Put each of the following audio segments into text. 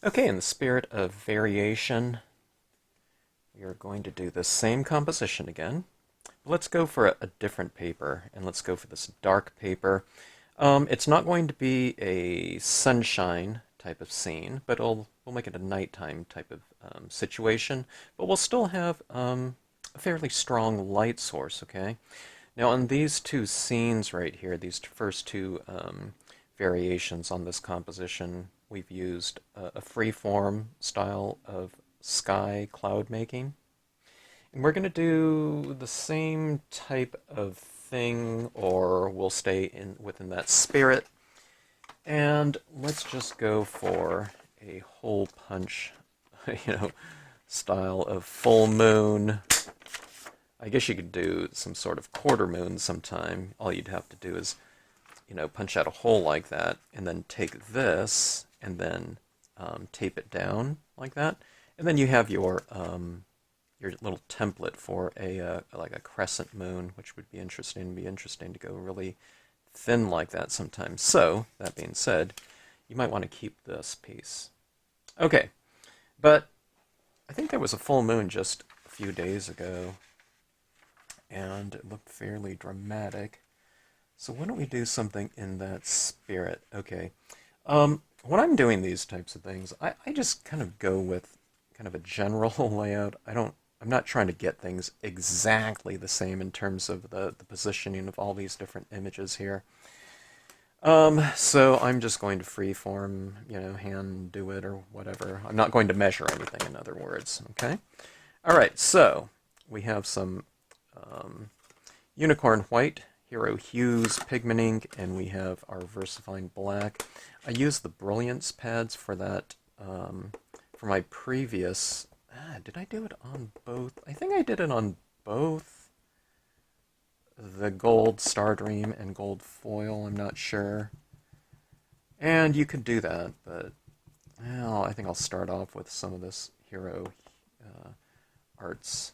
Okay, in the spirit of variation, we are going to do the same composition again. Let's go for a different paper, and let's go for this dark paper. It's not going to be a sunshine type of scene, but we'll make it a nighttime type of situation. But we'll still have a fairly strong light source, okay? Now on these two scenes right here, these first two variations on this composition, we've used a freeform style of sky cloud making. And we're going to do the same type of thing, or we'll stay within that spirit. And let's just go for a hole punch, style of full moon. I guess you could do some sort of quarter moon sometime. All you'd have to do is, punch out a hole like that, and then take this, and then tape it down like that. And then you have your little template for like a crescent moon, which would be interesting. It'd be interesting to go really thin like that sometimes. So, that being said, you might want to keep this piece. Okay, but I think there was a full moon just a few days ago, and it looked fairly dramatic. So why don't we do something in that spirit? Okay. When I'm doing these types of things, I just kind of go with kind of a general layout. I'm not trying to get things exactly the same in terms of the positioning of all these different images here. So I'm just going to freeform, hand do it or whatever. I'm not going to measure anything, in other words, okay? All right, so we have some unicorn white, hero hues, pigment ink, and we have our VersaFine black. I used the Brilliance pads for that, for my previous... did I do it on both? I think I did it on both the gold Stardream and gold foil. I'm not sure. And you could do that, but well, I think I'll start off with some of this Hero Arts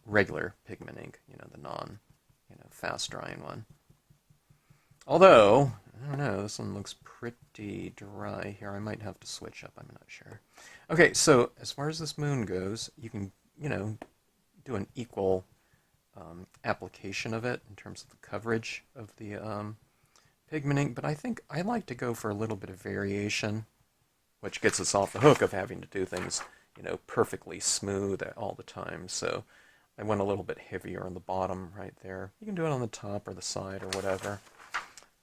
regular pigment ink, the non, fast drying one. Although, I don't know, this one looks pretty dry here. I might have to switch up, I'm not sure. Okay, so as far as this moon goes, you can, do an equal application of it in terms of the coverage of the pigment ink, but I think I like to go for a little bit of variation, which gets us off the hook of having to do things, perfectly smooth all the time. So I went a little bit heavier on the bottom right there. You can do it on the top or the side or whatever.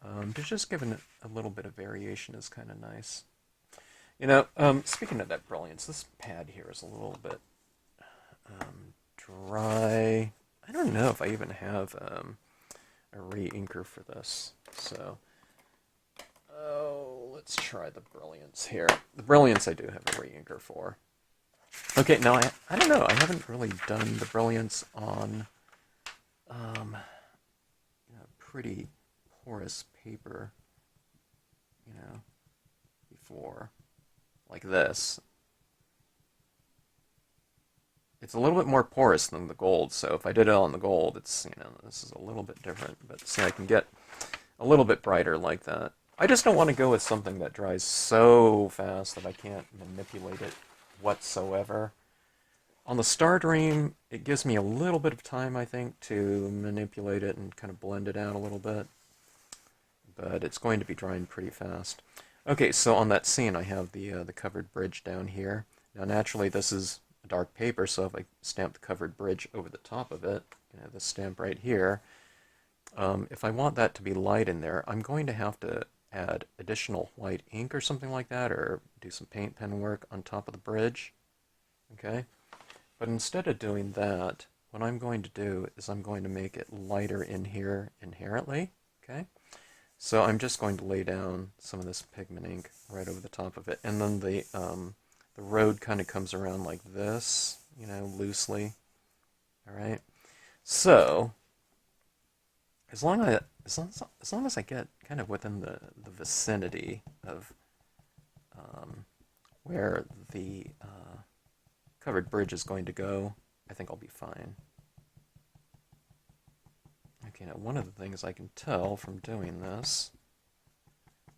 But just giving it a little bit of variation is kind of nice. Speaking of that Brilliance, this pad here is a little bit dry. I don't know if I even have a re-inker for this. So, let's try the Brilliance here. The Brilliance I do have a re-inker for. Okay, now I don't know. I haven't really done the Brilliance on pretty porous paper, before, like this. It's a little bit more porous than the gold, so if I did it on the gold, it's, this is a little bit different, but see, I can get a little bit brighter like that. I just don't want to go with something that dries so fast that I can't manipulate it whatsoever. On the Stardream, it gives me a little bit of time, I think, to manipulate it and kind of blend it out a little bit. But it's going to be drying pretty fast. Okay, so on that scene, I have the covered bridge down here. Now, naturally, this is a dark paper, so if I stamp the covered bridge over the top of it, this stamp right here, if I want that to be light in there, I'm going to have to add additional white ink or something like that, or do some paint pen work on top of the bridge. Okay? But instead of doing that, what I'm going to do is I'm going to make it lighter in here inherently. Okay? So I'm just going to lay down some of this pigment ink right over the top of it, and then the road kind of comes around like this, loosely. All right. So as long as I get kind of within the vicinity of where the covered bridge is going to go, I think I'll be fine. Okay, now one of the things I can tell from doing this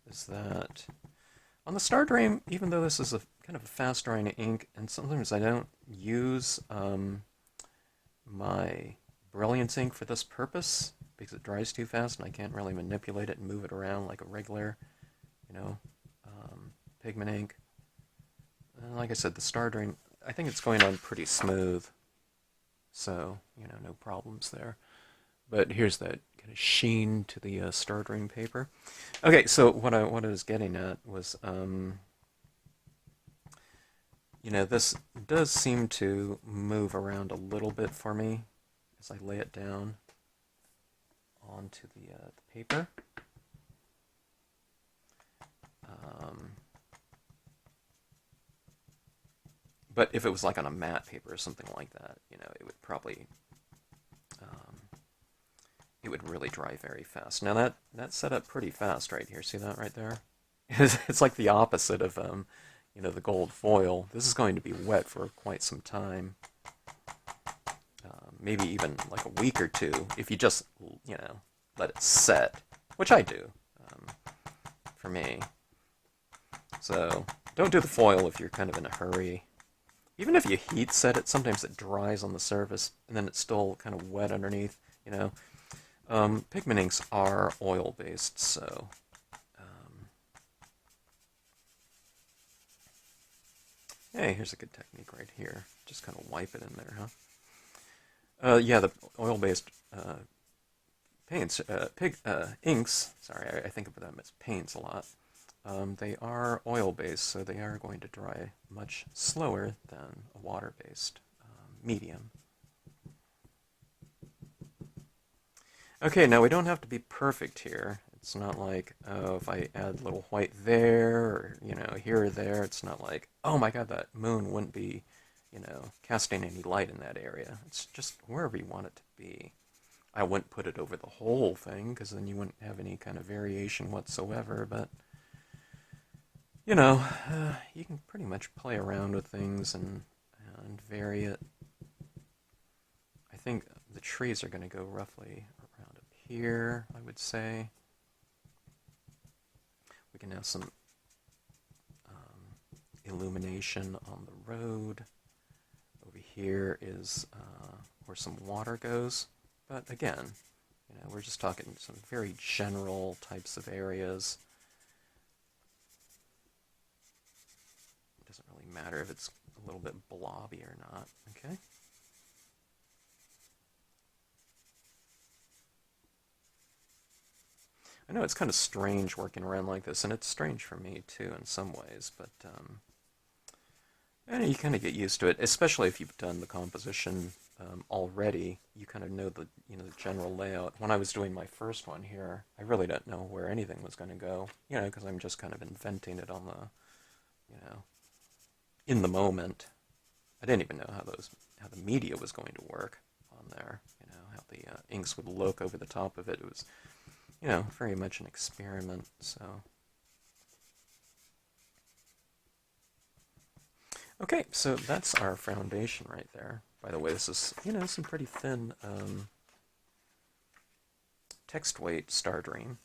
is that On the Stardream, even though this is a kind of a fast drying ink, and sometimes I don't use my Brilliance ink for this purpose because it dries too fast and I can't really manipulate it and move it around like a regular, you know, pigment ink. And like I said, the Stardream, I think it's going on pretty smooth, so, you know, no problems there. But here's that kind of sheen to the Stardream paper. Okay, so what I was getting at was, you know, this does seem to move around a little bit for me as I lay it down onto the paper. But if it was like on a matte paper or something like that, you know, it would probably, it would really dry very fast. Now that's set up pretty fast right here. See that right there? It's like the opposite of, you know, the gold foil. This is going to be wet for quite some time. Maybe even like a week or two if you just, you know, let it set, which I do, for me. So don't do the foil if you're kind of in a hurry. Even if you heat set it, sometimes it dries on the surface and then it's still kind of wet underneath, you know. Pigment inks are oil-based, so hey, here's a good technique right here. Just kind of wipe it in there, huh? Yeah, the oil-based paints, inks, sorry, I think of them as paints a lot. They are oil-based, so they are going to dry much slower than a water-based medium. Okay, now we don't have to be perfect here. It's not like, oh, if I add a little white there, or, you know, here or there, it's not like, oh my god, that moon wouldn't be, you know, casting any light in that area. It's just wherever you want it to be. I wouldn't put it over the whole thing, because then you wouldn't have any kind of variation whatsoever, but, you know, you can pretty much play around with things and vary it. I think the trees are going to go roughly around up here, I would say. We can have some illumination on the road. Over here is where some water goes. But again, you know, we're just talking some very general types of areas. It doesn't really matter if it's a little bit blobby or not, okay? I know it's kind of strange working around like this, and it's strange for me too in some ways, but you kind of get used to it, especially if you've done the composition already. You kind of know the the general layout. When I was doing my first one here, I really didn't know where anything was going to go, you know, because I'm just kind of inventing it on the, you know, in the moment. I didn't even know how the media was going to work on there, you know, how the inks would look over the top of it. It was, you know, very much an experiment, so. Okay, so that's our foundation right there. By the way, this is, you know, some pretty thin text weight Stardream.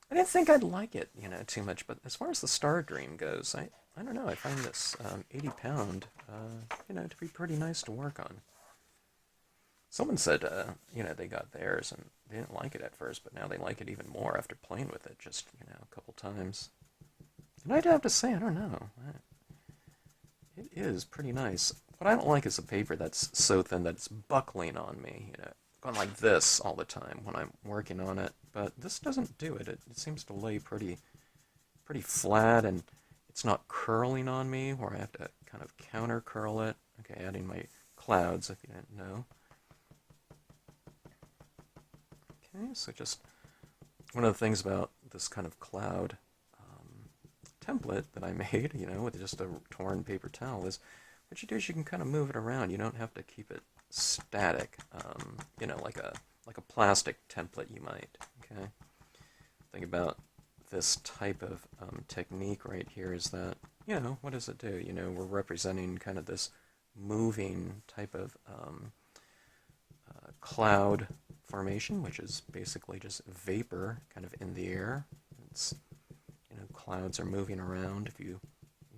I didn't think I'd like it, you know, too much, but as far as the Stardream goes, I don't know, I find this 80 pound, you know, to be pretty nice to work on. Someone said, you know, they got theirs and they didn't like it at first, but now they like it even more after playing with it just, you know, a couple times. And I'd have to say, I don't know. It is pretty nice. What I don't like is a paper that's so thin that it's buckling on me, you know, going like this all the time when I'm working on it. But this doesn't do it. It seems to lay pretty flat, and it's not curling on me where I have to kind of counter curl it. Okay, adding my clouds if you didn't know. Okay, so just one of the things about this kind of cloud template that I made, you know, with just a torn paper towel is what you do is you can kind of move it around. You don't have to keep it static, you know, like a plastic template you might, okay? Think about this type of technique right here is that, you know, what does it do? You know, we're representing kind of this moving type of cloud formation, which is basically just vapor kind of in the air. It's, you know, clouds are moving around. You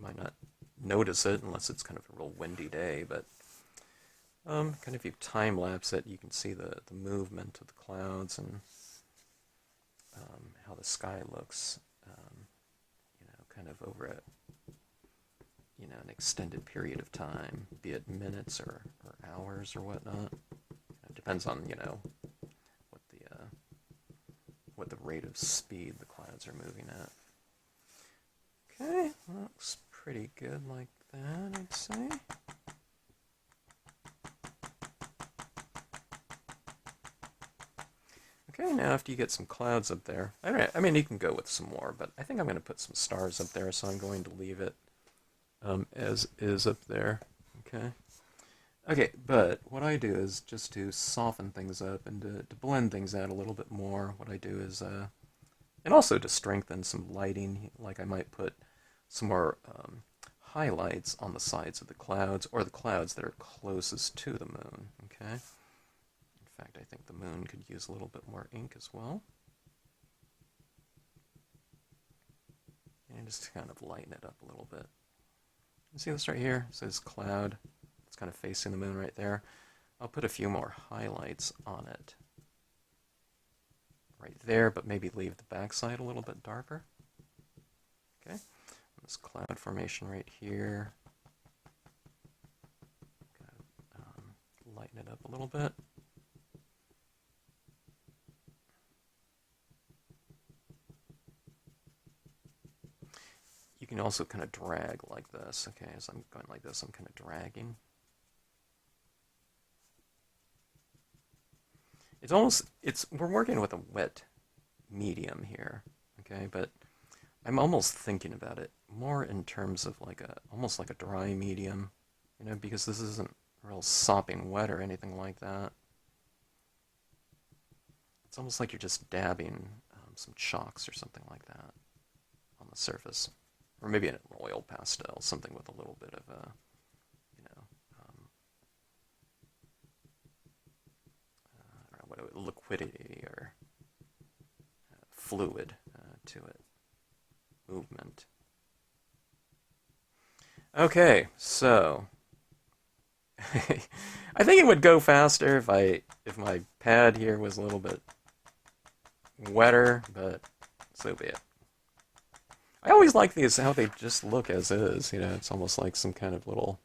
might not notice it unless it's kind of a real windy day, but kind of if you time-lapse it, you can see the movement of the clouds and how the sky looks, kind of over an extended period of time, be it minutes or hours or whatnot. It depends on, what the rate of speed the clouds are moving at. Okay, looks pretty good like that, I'd say. Okay, now after you get some clouds up there, I mean, you can go with some more, but I think I'm going to put some stars up there, so I'm going to leave it as is up there. Okay, but what I do is just to soften things up and to blend things out a little bit more, what I do is, and also to strengthen some lighting, like I might put some more highlights on the sides of the clouds, or the clouds that are closest to the moon, okay? In fact, I think the moon could use a little bit more ink as well. And just to kind of lighten it up a little bit. You see this right here? It says cloud. It's kind of facing the moon right there. I'll put a few more highlights on it right there, but maybe leave the backside a little bit darker. Okay, this cloud formation right here. Kind of, lighten it up a little bit. You can also kind of drag like this. Okay, as I'm going like this, I'm kind of dragging. We're working with a wet medium here, okay, but I'm almost thinking about it more in terms of almost like a dry medium, because this isn't real sopping wet or anything like that. It's almost like you're just dabbing some chalks or something like that on the surface, or maybe an oil pastel, something with a little bit of liquidity or fluid to it, movement. Okay, so I think it would go faster if my pad here was a little bit wetter, but so be it. I always like these, how they just look as is, it's almost like some kind of little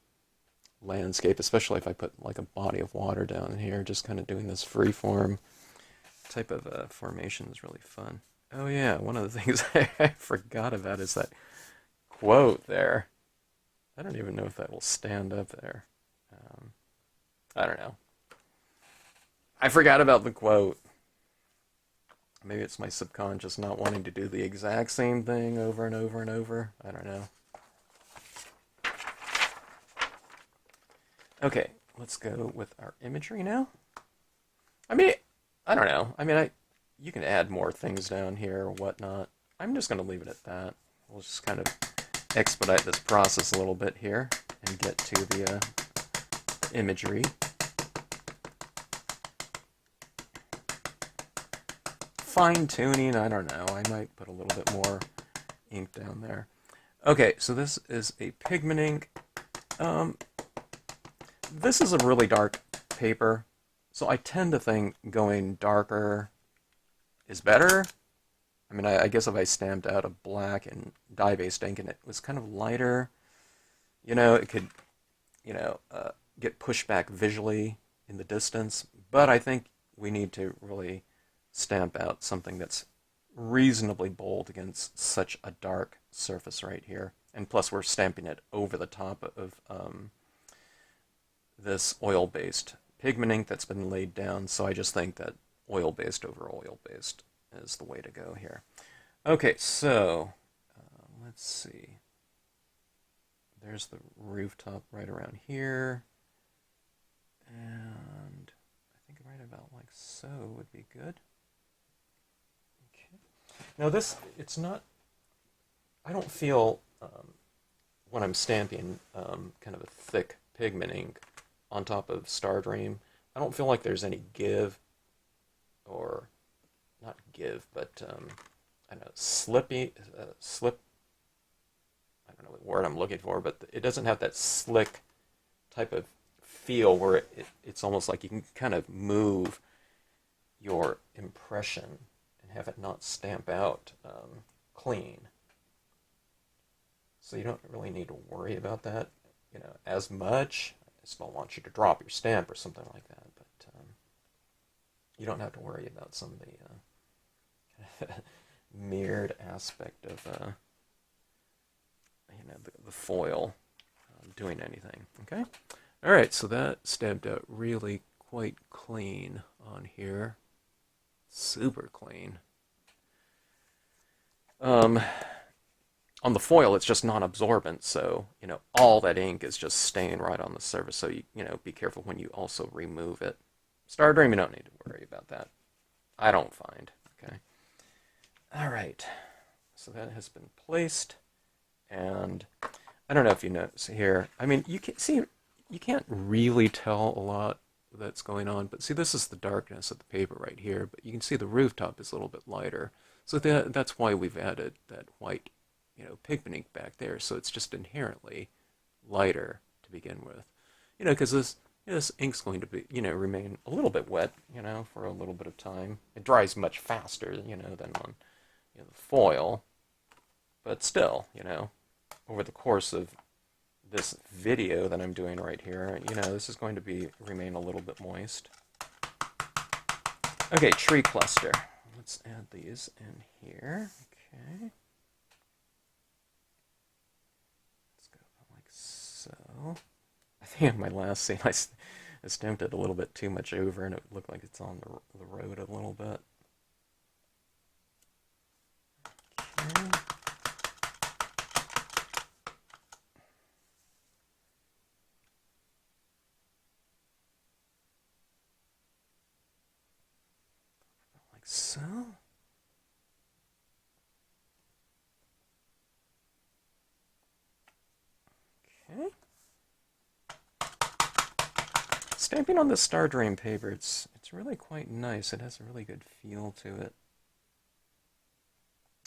landscape, especially if I put like a body of water down here, just kind of doing this free form type of formation is really fun. Oh yeah, one of the things I forgot about is that quote there. I don't even know if that will stand up there. I don't know. I forgot about the quote. Maybe it's my subconscious not wanting to do the exact same thing over and over and over. I don't know. Okay, let's go with our imagery now. I mean, I don't know. I mean, you can add more things down here or whatnot. I'm just going to leave it at that. We'll just kind of expedite this process a little bit here and get to the imagery. Fine-tuning, I don't know. I might put a little bit more ink down there. Okay, so this is a pigment ink. This is a really dark paper, so I tend to think going darker is better. I mean, I guess if I stamped out a black and dye-based ink and it was kind of lighter, it could, get pushed back visually in the distance. But I think we need to really stamp out something that's reasonably bold against such a dark surface right here. And plus we're stamping it over the top of this oil-based pigment ink that's been laid down, so I just think that oil-based over oil-based is the way to go here. Okay, so let's see. There's the rooftop right around here, and I think right about like so would be good. Okay. Now this, it's not, I don't feel, when I'm stamping kind of a thick pigment ink on top of Stardream, I don't feel like there's any give, or not give, but I don't know, slip don't know what word I'm looking for, but it doesn't have that slick type of feel where it's almost like you can kind of move your impression and have it not stamp out clean. So you don't really need to worry about that, as much. I just don't want you to drop your stamp or something like that, but you don't have to worry about some of the mirrored aspect of the foil doing anything. Okay. All right. So that stamped out really quite clean on here. Super clean. On the foil, it's just non-absorbent, so all that ink is just staying right on the surface. So be careful when you also remove it. Stardream, you don't need to worry about that. I don't find. Okay. All right. So that has been placed, and I don't know if you notice here. I mean, you can see you can't really tell a lot that's going on, but see, this is the darkness of the paper right here. But you can see the rooftop is a little bit lighter, so that's why we've added that white, pigment ink back there. So it's just inherently lighter to begin with, because this ink's going to be, remain a little bit wet, for a little bit of time. It dries much faster, than on the foil, but still, over the course of this video that I'm doing right here, this is going to remain a little bit moist. Okay, tree cluster. Let's add these in here. Okay. Let's go like so. I think in my last scene I stamped it a little bit too much over and it looked like it's on the road a little bit. Okay. Like so. Okay. Stamping on the Stardream paper, it's really quite nice. It has a really good feel to it.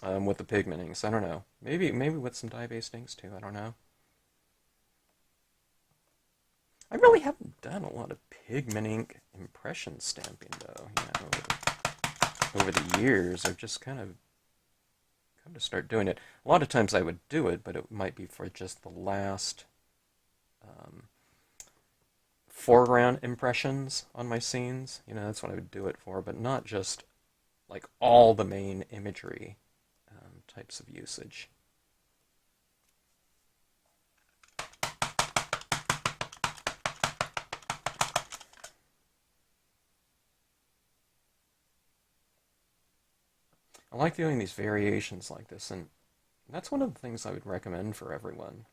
With the pigment inks, I don't know. Maybe with some dye-based inks too. I don't know. I really haven't done a lot of pigment ink impression stamping though. Over the years, I've just kind of come to start doing it. A lot of times I would do it, but it might be for just the last foreground impressions on my scenes. That's what I would do it for, but not just like all the main imagery types of usage. I like doing these variations like this, and that's one of the things I would recommend for everyone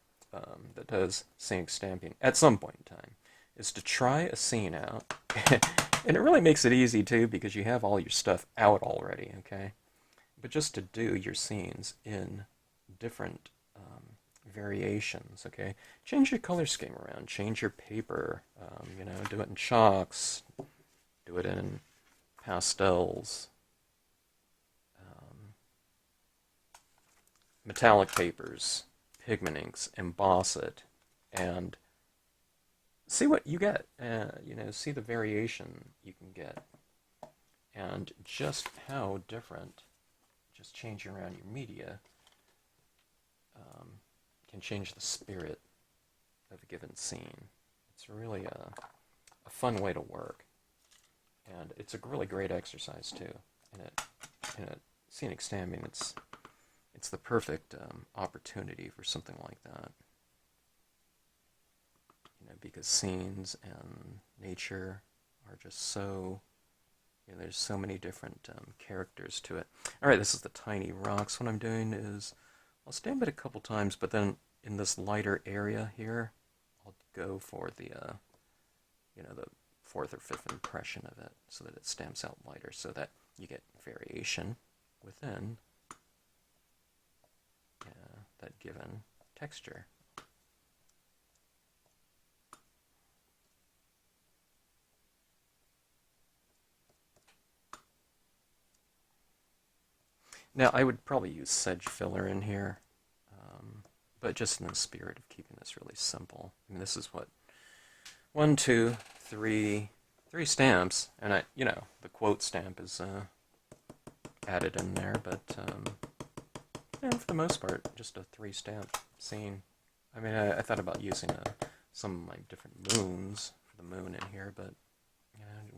that does scenic stamping at some point in time, is to try a scene out. And it really makes it easy too, because you have all your stuff out already, okay? But just to do your scenes in different variations, okay? Change your color scheme around, change your paper, do it in chalks, do it in pastels, metallic papers, pigment inks, emboss it, and see what you get. See the variation you can get, and just how different just changing around your media can change the spirit of a given scene. It's really a fun way to work, and it's a really great exercise too. In a scenic stamping, it's the perfect opportunity for something like that. Because scenes and nature are just so, there's so many different characters to it. All right, this is the tiny rocks. What I'm doing is I'll stamp it a couple times, but then in this lighter area here, I'll go for the, the fourth or fifth impression of it, so that it stamps out lighter, so that you get variation within that given texture. Now, I would probably use sedge filler in here, but just in the spirit of keeping this really simple. I mean, this is what, 1, 2, 3, 3 stamps, and the quote stamp is added in there, but for the most part, just a 3 stamp scene. I mean, I thought about using some of my different moons for the moon in here, but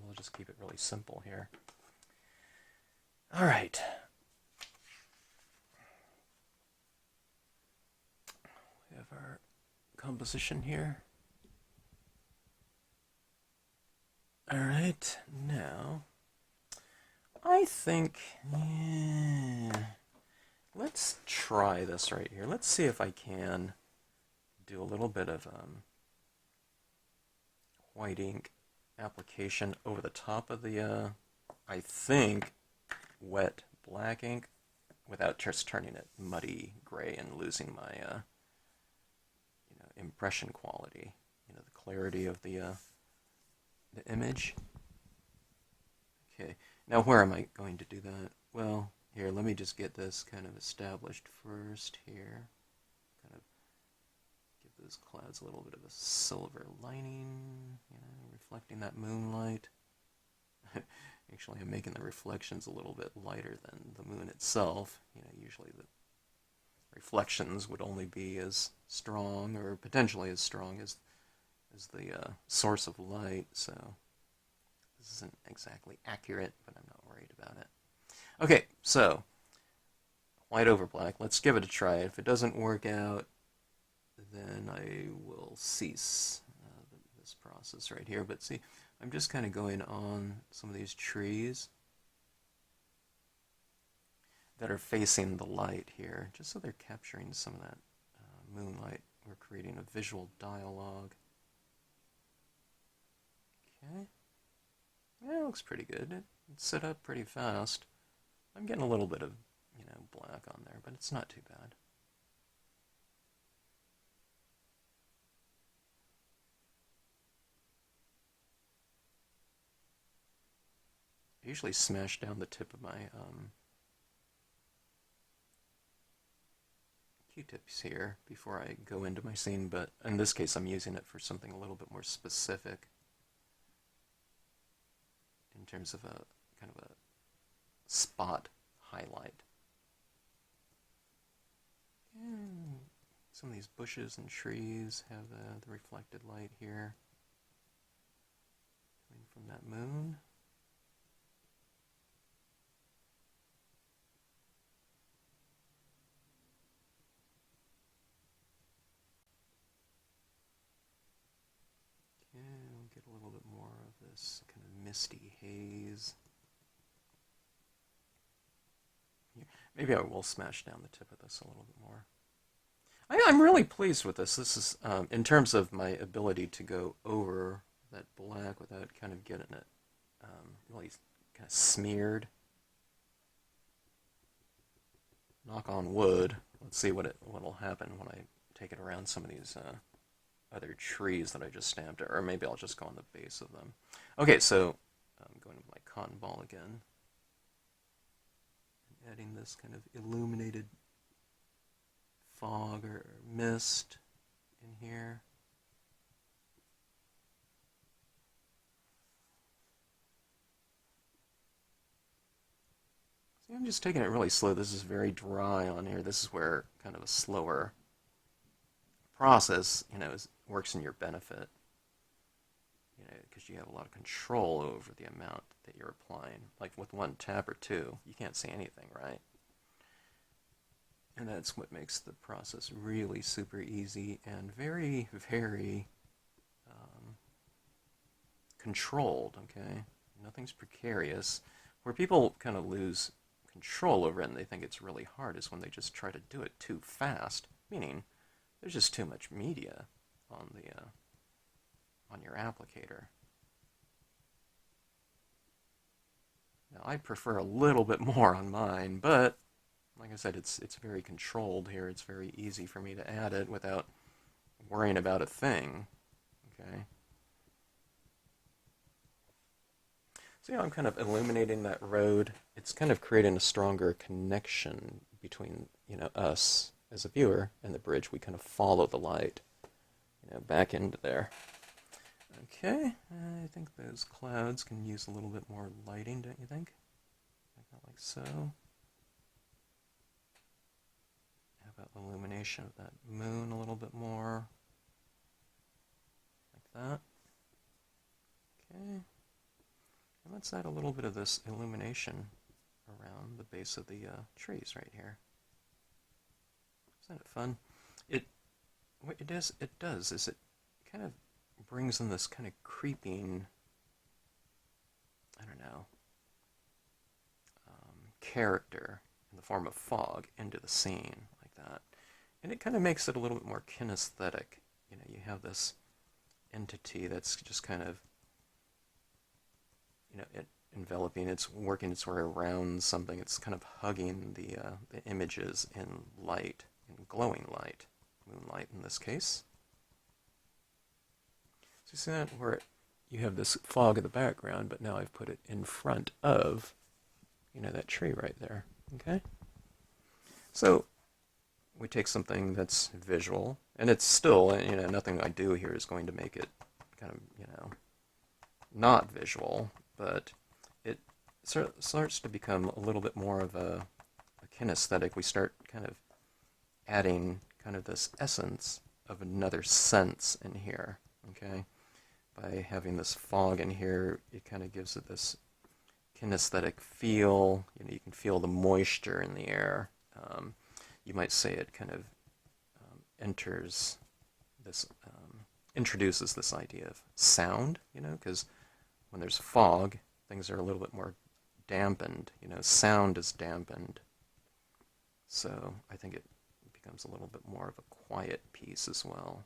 we'll just keep it really simple here. All right. We have our composition here. All right, now I think, let's try this right here. Let's see if I can do a little bit of white ink application over the top of the, I think, wet black ink without just turning it muddy gray and losing my, impression quality, the clarity of the image. Okay, now where am I going to do that? Well, here, let me just get this kind of established first here. Kind of give those clouds a little bit of a silver lining, reflecting that moonlight. Actually, I'm making the reflections a little bit lighter than the moon itself. Usually the reflections would only be as strong, or potentially as strong as the source of light, so this isn't exactly accurate, but I'm not worried about it. Okay, so white over black. Let's give it a try. If it doesn't work out, then I will cease this process right here. But see, I'm just kind of going on some of these trees that are facing the light here, just so they're capturing some of that moonlight. We're creating a visual dialogue. Okay. Yeah, it looks pretty good. It's set up pretty fast. I'm getting a little bit of, black on there, but it's not too bad. I usually smash down the tip of my Q-tips here before I go into my scene, but in this case I'm using it for something a little bit more specific in terms of a kind of a spot highlight. And some of these bushes and trees have the reflected light here coming from that moon. Okay, we'll get a little bit more of this kind of misty haze. Here. Maybe I will smash down the tip of this a little bit more. I'm really pleased with this. This is, in terms of my ability to go over that black without kind of getting it really kind of smeared. Knock on wood. Let's see what'll happen when I take it around some of these other trees that I just stamped, or maybe I'll just go on the base of them. Okay, so I'm going with my cotton ball again, and adding this kind of illuminated fog or mist in here. See, I'm just taking it really slow. This is very dry on here. This is where kind of a slower process, works in your benefit, because you have a lot of control over the amount that you're applying. Like with one tap or two, you can't see anything, right? And that's what makes the process really super easy and very, very controlled, okay? Nothing's precarious. Where people kind of lose control over it and they think it's really hard is when they just try to do it too fast, meaning there's just too much media on the on your applicator. Now, I prefer a little bit more on mine, but like I said, it's very controlled here. It's very easy for me to add it without worrying about a thing. Okay. So I'm kind of illuminating that road. It's kind of creating a stronger connection between us as a viewer in the bridge, we kind of follow the light, back into there. Okay, I think those clouds can use a little bit more lighting, don't you think? Like so. How about the illumination of that moon a little bit more? Like that. Okay. And let's add a little bit of this illumination around the base of the trees right here. Isn't it fun? What it does is it kind of brings in this kind of creeping, I don't know, character in the form of fog into the scene like that. And it kind of makes it a little bit more kinesthetic. You have this entity that's just kind of, enveloping, it's working its way around something, it's kind of hugging the images in light, in glowing light, moonlight in this case. So you see that where you have this fog in the background, but now I've put it in front of, that tree right there, okay? So we take something that's visual, and it's still, nothing I do here is going to make it kind of, not visual, but it starts to become a little bit more of a kinesthetic. We start kind of adding kind of this essence of another sense in here, okay? By having this fog in here, it kind of gives it this kinesthetic feel. You can feel the moisture in the air. You might say it kind of enters this, introduces this idea of sound, because when there's fog, things are a little bit more dampened. Sound is dampened. So I think it becomes a little bit more of a quiet piece as well.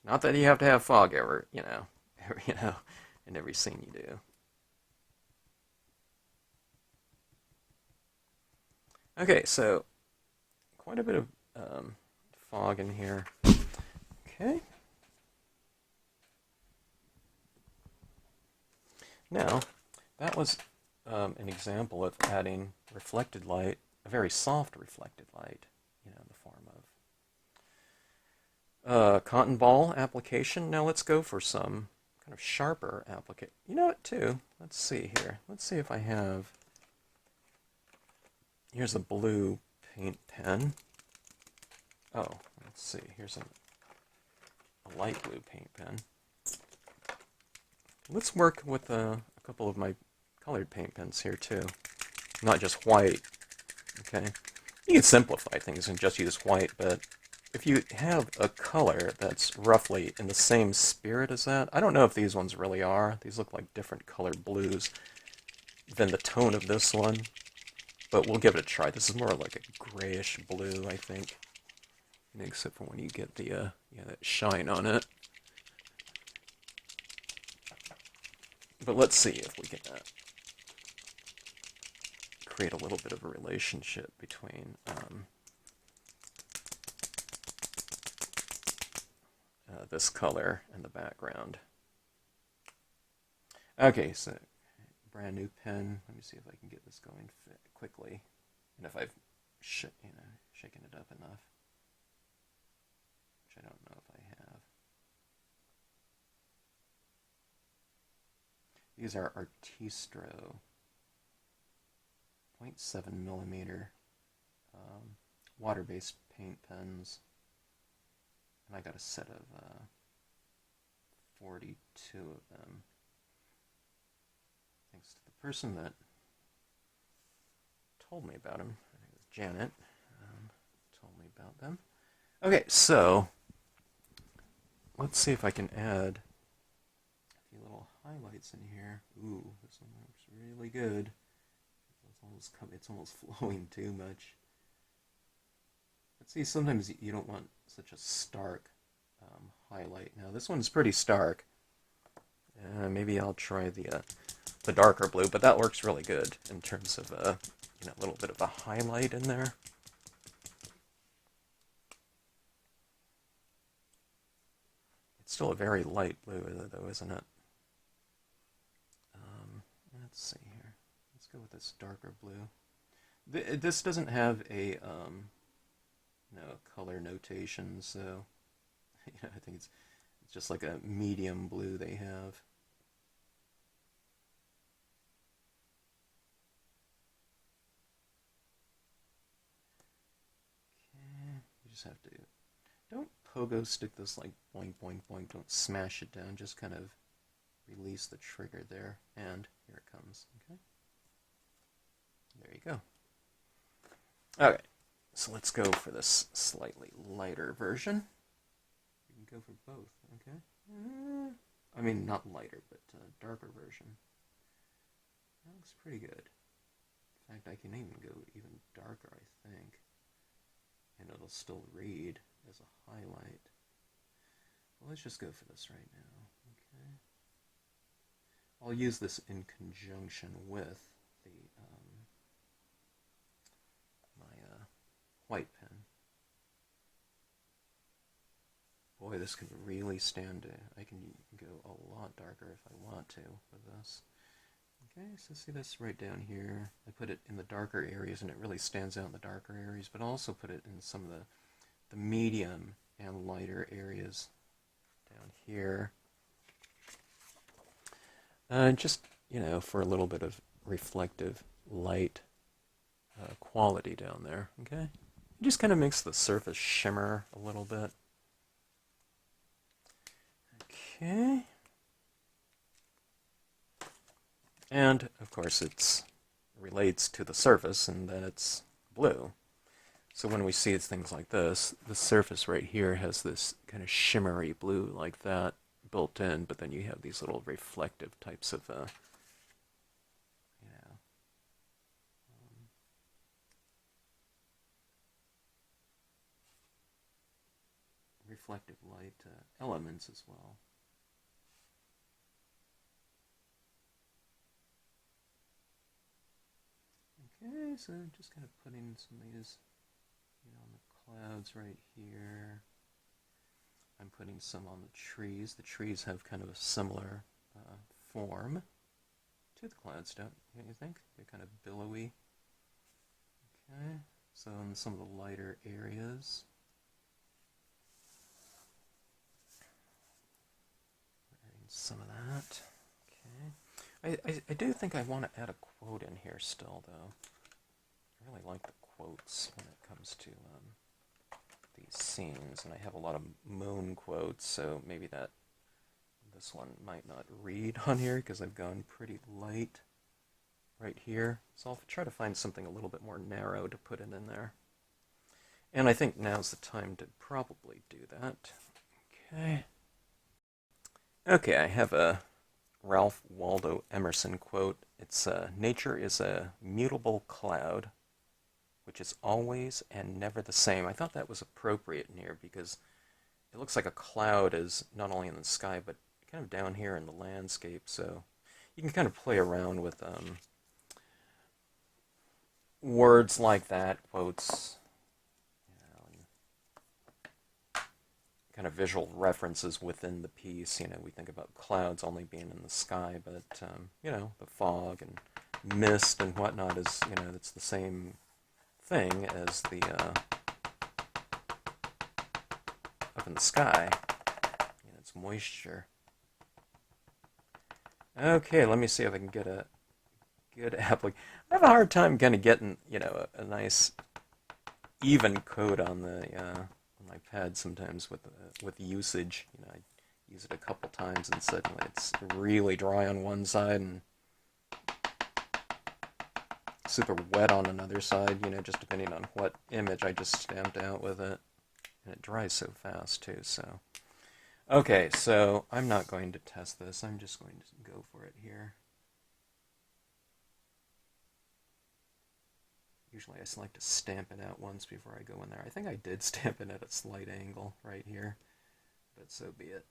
Not that you have to have fog ever, in every scene you do. Okay, so quite a bit of fog in here. Okay. Now, that was an example of adding reflected light, a very soft reflected light, in the form of cotton ball application. Now let's go for some kind of sharper application. You know what, too? Let's see here. Let's see if I have... Here's a blue paint pen. Oh, let's see. Here's a light blue paint pen. Let's work with a couple of my colored paint pens here, too. Not just white. Okay? You can simplify things and just use white, but if you have a color that's roughly in the same spirit as that, I don't know if these ones really are. These look like different colored blues than the tone of this one. But we'll give it a try. This is more like a grayish blue, I think. Except for when you get the that shine on it. But let's see if we can create a little bit of a relationship between this color and the background. Okay, so brand new pen. Let me see if I can get this going quickly, and if I've shaken it up enough, which I don't know if I have. These are Artistro 0.7 millimeter water-based paint pens, and I got a set of 42 of them. Thanks to the person that told me about them. I think it was Janet. Told me about them. Okay, so let's see if I can add a few little highlights in here. Ooh, this one looks really good. It's almost flowing too much. But see, sometimes you don't want such a stark highlight. Now this one's pretty stark. Maybe I'll try the darker blue, but that works really good in terms of a little bit of a highlight in there. It's Still a very light blue, though, isn't it? Let's see here. Let's go with this darker blue. This doesn't have a color notation, so I think it's just like a medium blue they have. Okay, you just have to, don't pogo stick this like boing boing boing, don't smash it down, just kind of release the trigger there, and here it comes. Okay, there you go. Okay, so let's go for this slightly lighter version. You can go for both, okay? I mean, not lighter, but darker version. That looks pretty good. In fact, I can even go even darker, I think. And it'll still read as a highlight. Well, let's just go for this right now, okay? I'll use this in conjunction with the white pen. Boy, this can really stand it. I can go a lot darker if I want to with this. Okay, so see this right down here. I put it in the darker areas and it really stands out in the darker areas, but I'll also put it in some of the medium and lighter areas down here. Just, for a little bit of reflective light quality down there, okay? It just kind of makes the surface shimmer a little bit. Okay. And, of course, it relates to the surface, and then it's blue. So when we see things like this, the surface right here has this kind of shimmery blue like that built in, but then you have these little reflective types of, reflective light elements as well. Okay, so just kind of putting some of these, on the clouds right here. I'm putting some on the trees. The trees have kind of a similar form to the clouds, don't you think? They're kind of billowy. Okay, so in some of the lighter areas. Some of that. Okay. I do think I want to add a quote in here still, though. I really like the quotes when it comes to these scenes, and I have a lot of moon quotes, so maybe this one might not read on here because I've gone pretty light right here. So I'll try to find something a little bit more narrow to put in there. And I think now's the time to probably do that. Okay. Okay, I have a Ralph Waldo Emerson quote. It's, nature is a mutable cloud, which is always and never the same. I thought that was appropriate in here because it looks like a cloud is not only in the sky, but kind of down here in the landscape. So you can kind of play around with words like that, quotes, kind of visual references within the piece. We think about clouds only being in the sky, but, the fog and mist and whatnot is, it's the same thing as the, up in the sky. It's moisture. Okay, let me see if I can get a good applic. I have a hard time kind of getting, a nice even coat on the, my pad sometimes with usage. I use it a couple times and suddenly it's really dry on one side and super wet on another side, just depending on what image I just stamped out with it. And it dries so fast too, so. Okay, so I'm not going to test this. I'm just going to go for it here. Usually I like to stamp it out once before I go in there. I think I did stamp it at a slight angle right here, but so be it.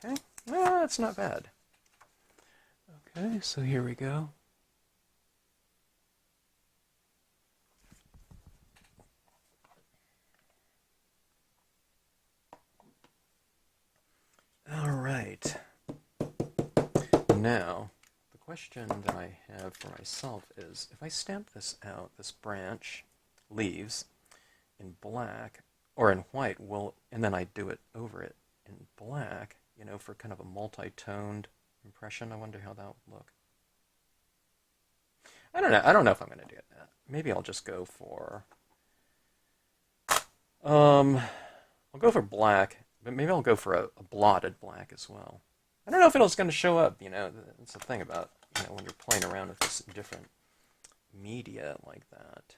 Okay, that's not bad. Okay, so here we go. now, the question that I have for myself is, if I stamp this out, this branch, leaves, in black, or in white, and then I do it over it in black, you know, for kind of a multi-toned impression, I wonder how that would look. I don't know. I don't know if I'm going to do that. Maybe I'll just go for... I'll go for black, but maybe I'll go for a blotted black as well. I don't know if it's going to show up, you know. That's the thing about, you know, when you're playing around with this different media like that.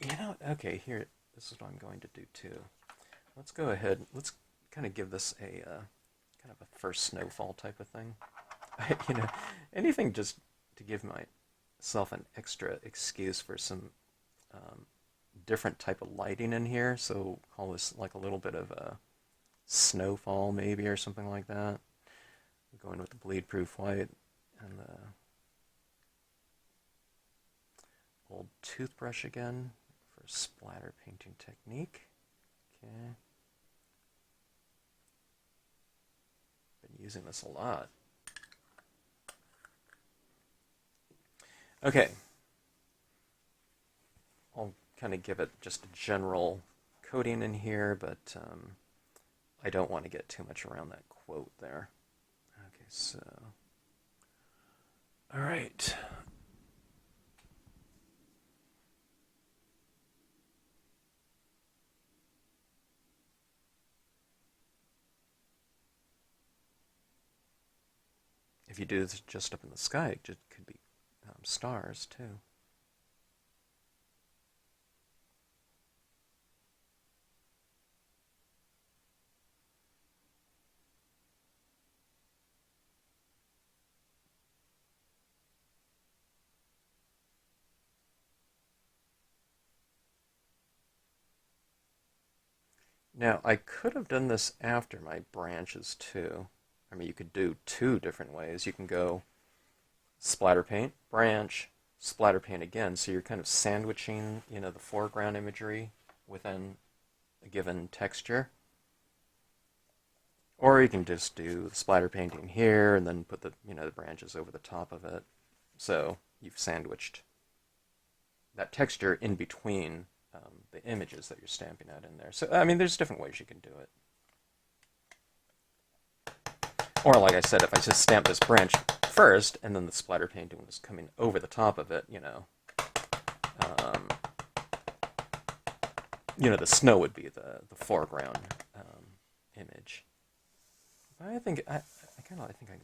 You know, okay, here, this is what I'm going to do too. Let's go ahead, let's kind of give this a kind of a first snowfall type of thing. You know, anything just to give myself an extra excuse for some different type of lighting in here. So call this like a little bit of a snowfall maybe, or something like that. I'm going with the bleed proof white and the old toothbrush again for a splatter painting technique. Okay. Been using this a lot. Okay. I'll kind of give it just a general coating in here, but I don't want to get too much around that quote there. Okay, so... all right. If you do this just up in the sky, it just could be stars too. Now, I could have done this after my branches too. I mean, you could do two different ways. You can go splatter paint, branch, splatter paint again. So you're kind of sandwiching, you know, the foreground imagery within a given texture. Or you can just do the splatter painting here and then put the, you know, the branches over the top of it. So you've sandwiched that texture in between the images that you're stamping out in there. So, I mean, there's different ways you can do it. Or, like I said, if I just stamp this branch first, and then the splatter painting was coming over the top of it, you know, the snow would be the foreground image. But I think I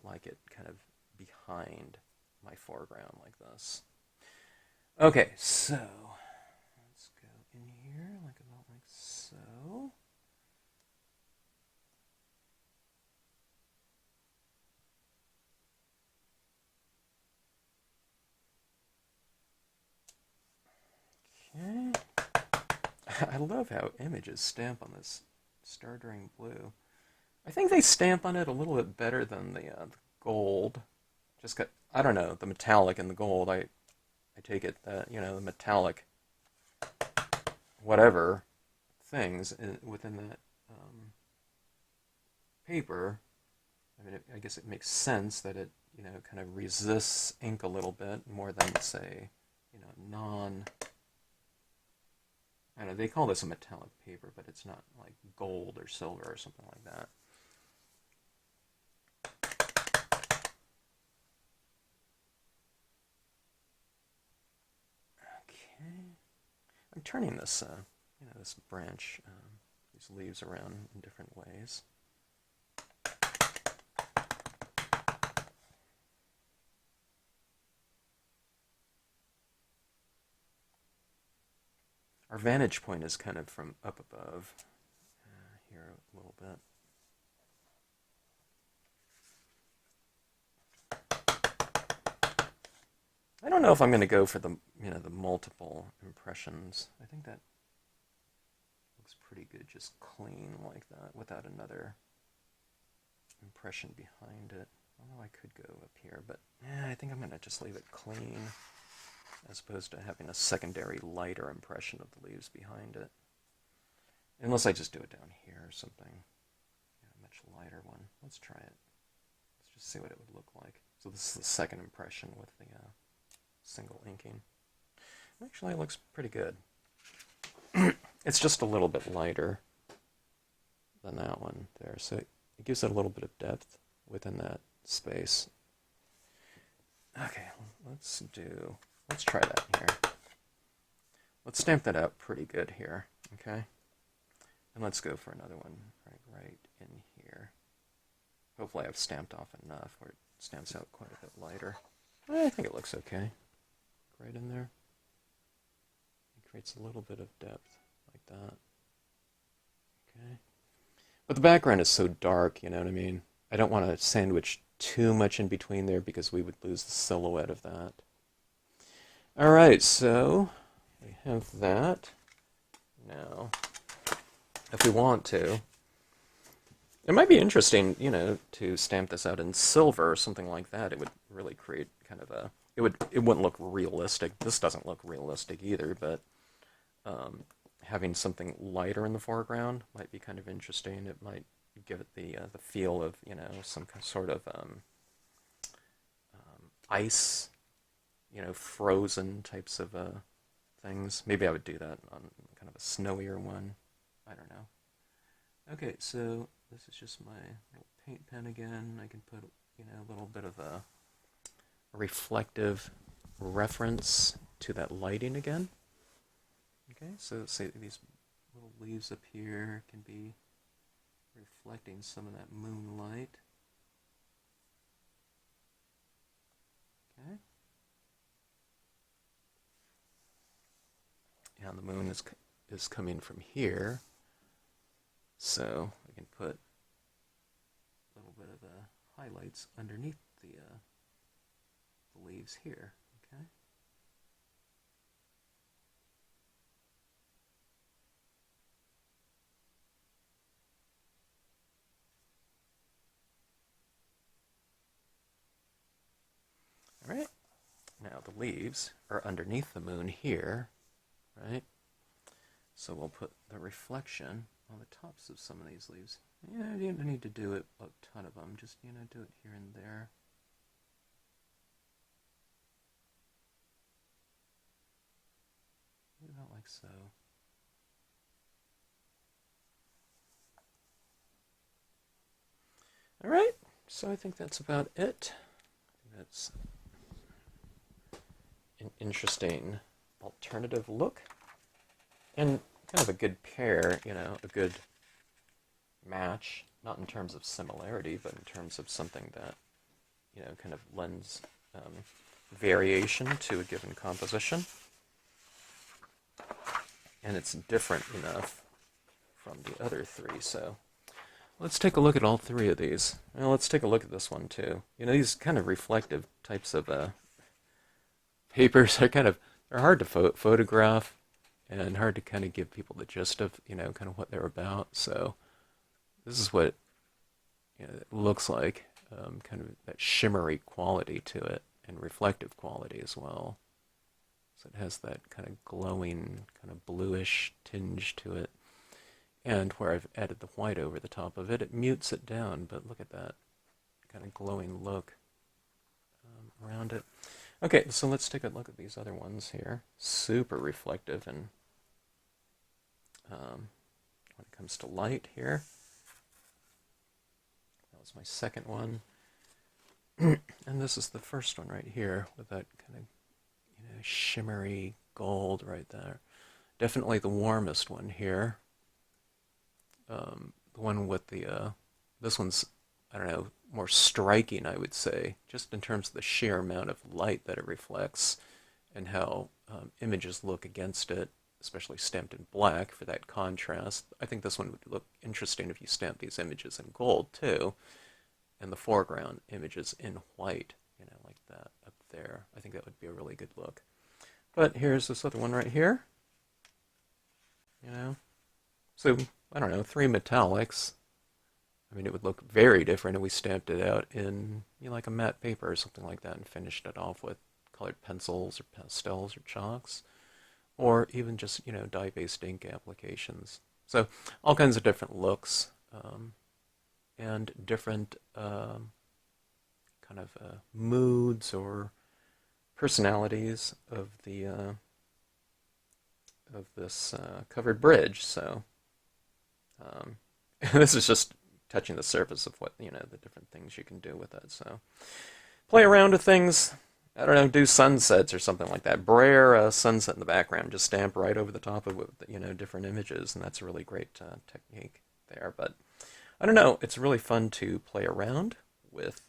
like it kind of behind my foreground like this. Okay, so let's go in here like so. Okay. I love how images stamp on this Stardream blue. I think they stamp on it a little bit better than the gold. Just got, I don't know, the metallic and the gold. I take it that, you know, the metallic whatever things within that paper. I mean, I guess it makes sense that it, you know, kind of resists ink a little bit more than, say, you know, I don't know, they call this a metallic paper, but it's not like gold or silver or something like that. Okay. I'm turning this, you know, this branch, these leaves around in different ways. Our vantage point is kind of from up above here a little bit. I don't know if I'm going to go for the, you know, the multiple impressions. I think that looks pretty good, just clean like that, without another impression behind it. Although I could go up here, but I think I'm going to just leave it clean, as opposed to having a secondary lighter impression of the leaves behind it. Unless I just do it down here or something. Yeah, a much lighter one. Let's try it. just see what it would look like. So this is the second impression with the single inking. Actually, it looks pretty good. It's just a little bit lighter than that one there, so it gives it a little bit of depth within that space. Okay, let's try that here. Let's stamp that out pretty good here, okay? And let's go for another one right in here. Hopefully I've stamped off enough where it stamps out quite a bit lighter. I think it looks okay. Right in there. It creates a little bit of depth like that. Okay. But the background is so dark, you know what I mean? I don't want to sandwich too much in between there because we would lose the silhouette of that. Alright, so we have that. Now, if we want to, it might be interesting, you know, to stamp this out in silver or something like that. It would really create kind of a... It wouldn't look realistic. This doesn't look realistic either, but having something lighter in the foreground might be kind of interesting. It might give it the feel of, you know, some sort of ice, you know, frozen types of things. Maybe I would do that on kind of a snowier one. I don't know. Okay, so this is just my little paint pen again. I can put, you know, a little bit of a reflective reference to that lighting again. Okay, so say these little leaves up here can be reflecting some of that moonlight. Okay. And the moon is coming from here, so I can put a little bit of highlights underneath the leaves here. Okay. All right. Now the leaves are underneath the moon here, right? So we'll put the reflection on the tops of some of these leaves. Yeah, you don't need to do it a ton of them. Just, you know, do it here and there. About like so. All right. So I think that's about it. That's an interesting alternative look. And kind of a good pair, you know, a good match, not in terms of similarity, but in terms of something that, you know, kind of lends variation to a given composition. And it's different enough from the other three, so let's take a look at all three of these. Well, let's take a look at this one too. You know, these kind of reflective types of papers are they're hard to photograph and hard to kind of give people the gist of, you know, kind of what they're about. So this is what, you know, it looks like, kind of that shimmery quality to it and reflective quality as well. So it has that kind of glowing, kind of bluish tinge to it. And where I've added the white over the top of it, it mutes it down, but look at that kind of glowing look around it. Okay, so let's take a look at these other ones here. Super reflective, and when it comes to light here, that was my second one. And this is the first one right here with that kind of, you know, shimmery gold right there. Definitely the warmest one here. The one with the, this one's, I don't know, more striking, I would say, just in terms of the sheer amount of light that it reflects and how images look against it, especially stamped in black for that contrast. I think this one would look interesting if you stamp these images in gold too, and the foreground images in white, you know, like that up there. I think that would be a really good look. But here's this other one right here, you know. So, I don't know, 3 metallics. I mean, it would look very different if we stamped it out in, you know, like a matte paper or something like that and finished it off with colored pencils or pastels or chalks, or even just, you know, dye-based ink applications. So all kinds of different looks and different kind of moods or personalities of the of this covered bridge. So this is just touching the surface of what, you know, the different things you can do with it. So play around with things. I don't know, do sunsets or something like that. Brayer a sunset in the background, just stamp right over the top of it with, you know, different images, and that's a really great technique there. But I don't know, it's really fun to play around with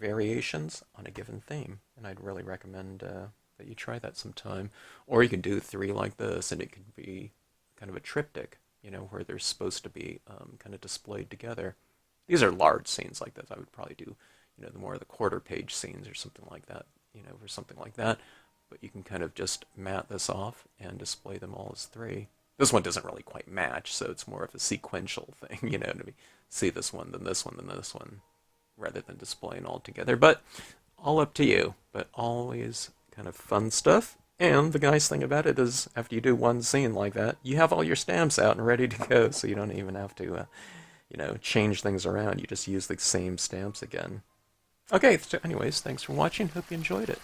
variations on a given theme, and I'd really recommend that you try that sometime. Or you can do 3 like this, and it could be kind of a triptych, you know, where they're supposed to be kind of displayed together. These are large scenes like this. I would probably do, you know, the more of the quarter-page scenes or something like that, you know, or something like that. But you can kind of just mat this off and display them all as 3. This one doesn't really quite match, so it's more of a sequential thing, you know, to see this one, then this one, then this one, rather than displaying all together. But all up to you. But always kind of fun stuff. And the nice thing about it is, after you do one scene like that, you have all your stamps out and ready to go, so you don't even have to, you know, change things around. You just use the same stamps again. Okay, so anyways, thanks for watching. Hope you enjoyed it.